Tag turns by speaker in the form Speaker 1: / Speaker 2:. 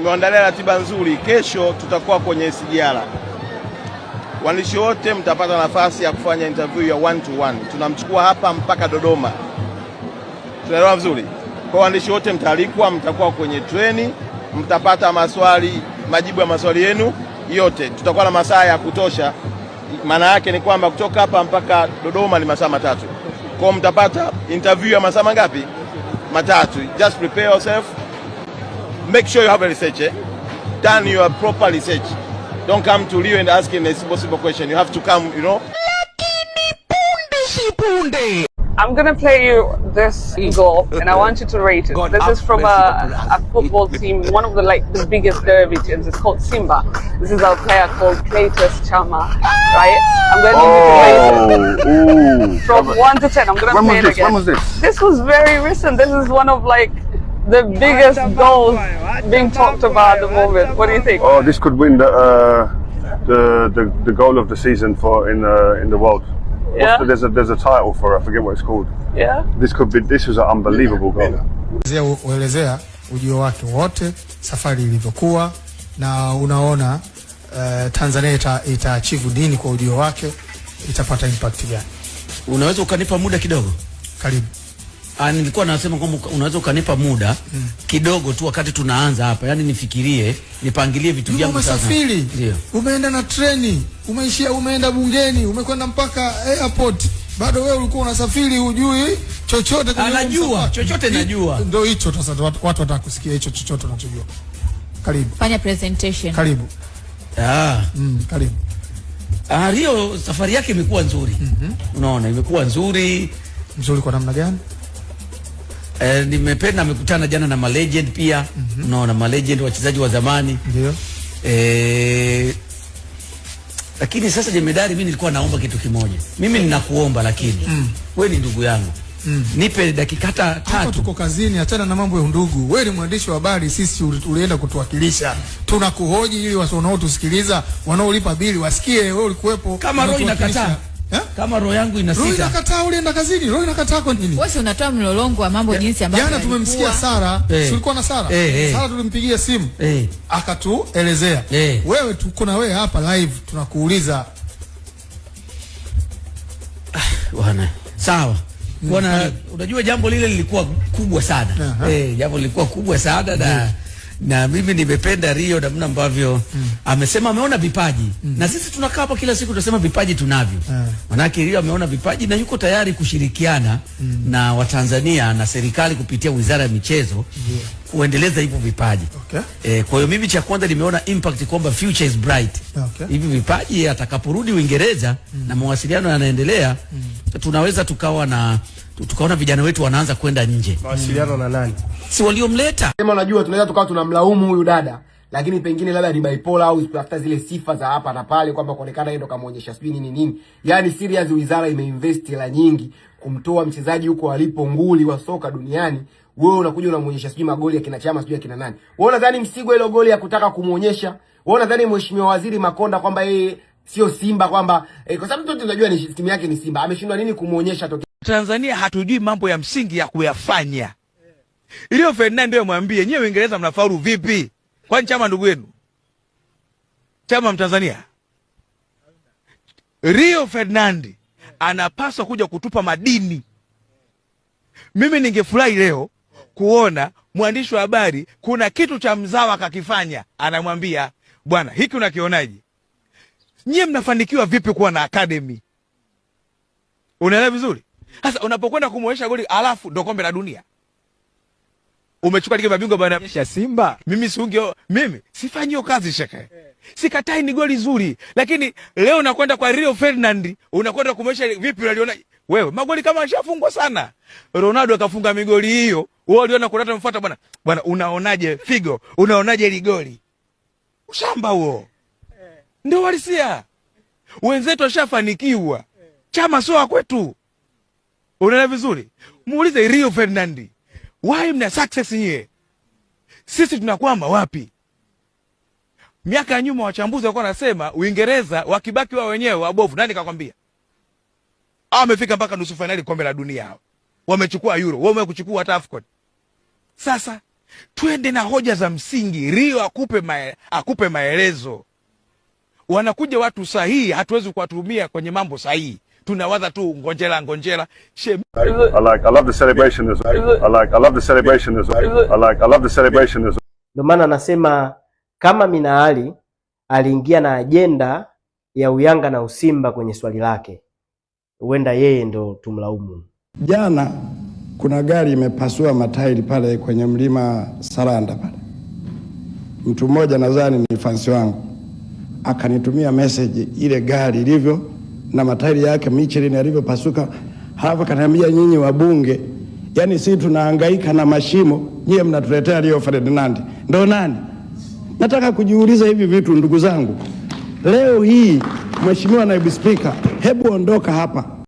Speaker 1: Tumeandalia ratiba nzuri. Kesho tutakuwa kwenye SGR. Waandishi wote mtapata nafasi ya kufanya interview ya 1-to-1. Tunamchukua hapa mpaka Dodoma. Tunaelewa vizuri? Kwa waandishi wote mtaalikwa, mtakuwa kwenye treni, mtapata majibu ya maswali yenu yote. Tutakuwa na masaa ya kutosha. Maana yake ni kwamba kutoka hapa mpaka Dodoma ni masaa 3. Kwa mtapata interview ya masaa mangapi? 3. Just prepare yourself. Make sure you have a research. Done your proper research. Don't come to Rio and asking a simple question. You have to come, you know.
Speaker 2: I'm going to play you this goal and I want you to rate it. This is from a football team, one of the biggest derby teams. It's called Simba. This is our player called Clatous Chama, right? I'm going to need you to rate it. From 1 to 10, I'm going to play it again.
Speaker 3: When was this?
Speaker 2: This was very recent. This is one of the biggest goals being talked about at the moment. What do you think?
Speaker 3: Oh, this could win the goal of the season in the world.
Speaker 2: Yeah.
Speaker 3: There's a title for it. I forget what it's called.
Speaker 2: Yeah.
Speaker 3: This was an unbelievable goal.
Speaker 4: Uelezea ujio wake wote, safari ilivyokuwa, na unaona Tanzania ita-achieve nini kwa ujio wake, itapata impact gani?
Speaker 5: Unaweza ukanipa muda kidogo?
Speaker 4: Karibu.
Speaker 5: Nilikuwa nasema kwamba unaweza ukanipa muda kidogo tu wakati tunaanza hapa. Yaani nifikirie, nipangilie vitu vyangu sasa.
Speaker 4: Umesafiri. Ndio. Umeenda na treni, umeenda bungeni, umekwenda mpaka airport. Bado wewe ulikuwa unasafiri hujui chochote
Speaker 5: kwenye anajua, chochote najua.
Speaker 4: Ndio hicho sasa watu wataka kusikia hicho chochote unachojua. Karibu.
Speaker 6: Fanya presentation.
Speaker 4: Karibu. Karibu.
Speaker 5: Rio safari yake imekuwa nzuri. Unaona, imekuwa nzuri.
Speaker 4: Nzuri kwa namna gani?
Speaker 5: Nimependa amekutana jana na legend pia. Unaona, legend wachezaji wa zamani.
Speaker 4: Ndio.
Speaker 5: Lakini sasa jemedari, mimi nilikuwa naomba kitu kimoja. Mimi ninakuomba lakini wewe ni ndugu yangu. Nipe dakika 3.
Speaker 4: Hapa tuko kazini, achana na mambo ya undugu. Wewe ni mwandishi wa habari, sisi ulienda kutuwakilisha. Tunakuhoji ili wanaotusikiliza, wanaolipa bili wasikie wewe ulikuwepo.
Speaker 5: Kama roho inakataa. Kama roho yangu inasita.
Speaker 4: Roho inakataa ulienda kazini, roho inakataa kwa nini?
Speaker 6: Wewe unatoa mlolongo wa mambo jinsi ambavyo.
Speaker 4: Jana tumemsikia Sara, tulikuwa na Sara. Sara tulimpigia simu. Akatuelezea. Wewe tuko na wewe hapa live tunakuuliza.
Speaker 5: Bwana, sawa. Bwana, unajua jambo lile lilikuwa kubwa sana. Jambo lilikuwa kubwa sana na mimi nimependa Rio namna ambavyo amesema ameona vipaji. Na sisi tunakaa hapa kila siku tunasema vipaji tunavyo. Manake Rio ameona vipaji na yuko tayari kushirikiana na Watanzania na serikali kupitia Wizara ya Michezo kuendeleza hivyo vipaji. Kwa hiyo mimi cha kwanza nimeona impact kwamba future is bright. Hivi vipaji atakaporudi Uingereza na mawasiliano yanaendelea, tunaweza tukaona vijana wetu wanaanza kwenda nje.
Speaker 7: Mawasiliano na nani?
Speaker 5: Si waliomleta.
Speaker 7: Sema unajua tunaweza tukawa tunamlaumu huyu dada, lakini pengine labda ni bipolar au kutafuta zile sifa za hapa na pale kwamba kuonekana yeye ndo kamuonyesha sijui nini. Yaani serious, wizara imeinvest hela nyingi kumtoa mchezaji huko alipo nguli wa soka duniani. Wewe unakuja unamuonyesha sijui magoli ya kina Chama sijui ya kina nani. Wewe unadhani Msigwa ile goli ya kutaka kumuonyesha? Wewe unadhani Mheshimiwa Waziri Makonda kwamba yeye sio Simba kwamba kwa sababu tu tunajua ni timu yake ni Simba. Ameshindwa nini kumuonyesha toke?
Speaker 8: Tanzania hatujui mambo ya msingi ya kuyafanya. Rio Ferdinand ndio mwambie nyewe Uingereza mnafaulu vipi? Kwani Chama ndugu yenu? Chama Mtanzania. Rio Ferdinand anapaswa kuja kutupa madini. Mimi ningefurahi leo kuona mwandishi wa habari kuna kitu cha mzawa kakifanya, anamwambia bwana hiki unakionaje? Nyie mnafanikiwa vipi kuwa na academy? Unaelewa vizuri? Sasa unapokwenda kumuonyesha goli alafu ndo kombe la dunia. Umechukua ligi ya mabingwa bwana ya Simba. Mimi sifanyi hiyo kazi shaka. Sikatai ni goli zuri, lakini leo unakwenda kwa Rio Ferdinand, unakwenda kumuonyesha vipi unaliona wewe? Magoli kama ashafungwa sana. Ronaldo akafunga migoli hiyo. Wewe uliona kuleta mfuata bwana. Bwana unaonaje Figo? Unaonaje ile goli? Ushamba huo. Ndio walisia. Wenzetu washafanikiwa. Chama sio kwetu. Unaelewa vizuri? Muulize Rio Ferdinand. Why mna success nyie? Sisi tunakwama wapi? Miaka ya nyuma wachambuzi walikuwa wanasema Uingereza wakibaki wao wenyewe wabovu. Nani kakwambia? Wamefika mpaka nusu finali kombe la dunia hao. Wamechukua Euro, wao wamekuchukua hata AFCON. Sasa Twende na hoja za msingi. Rio akupe maelezo. Wanakuja watu sahihi, hatuwezi kuwatumia kwenye mambo sahihi. Tunawaza tu ngonjera.
Speaker 3: I love the celebration as well. I love the celebration as well. I love the celebration as well.
Speaker 9: Ndio maana anasema kama Mina Ali aliingia na ajenda ya uyanga na usimba kwenye swali lake, huenda yeye ndo tumlaumu.
Speaker 10: Jana kuna gari imepasua matairi pale kwenye mlima Saranda pale. Mtu mmoja nadhani ni fansi wangu akanitumia message ile gari ilivyo na matairi yake Michelin yalivyopasuka. Halafu kaniambia, nyinyi wabunge, yani sisi tunahangaika na mashimo, nyie mnatuletea Rio Ferdinand. Ndo nani? Nataka kujiuliza hivi vitu ndugu zangu. Leo hii Mheshimiwa Naibu Spika, hebu ondoka hapa.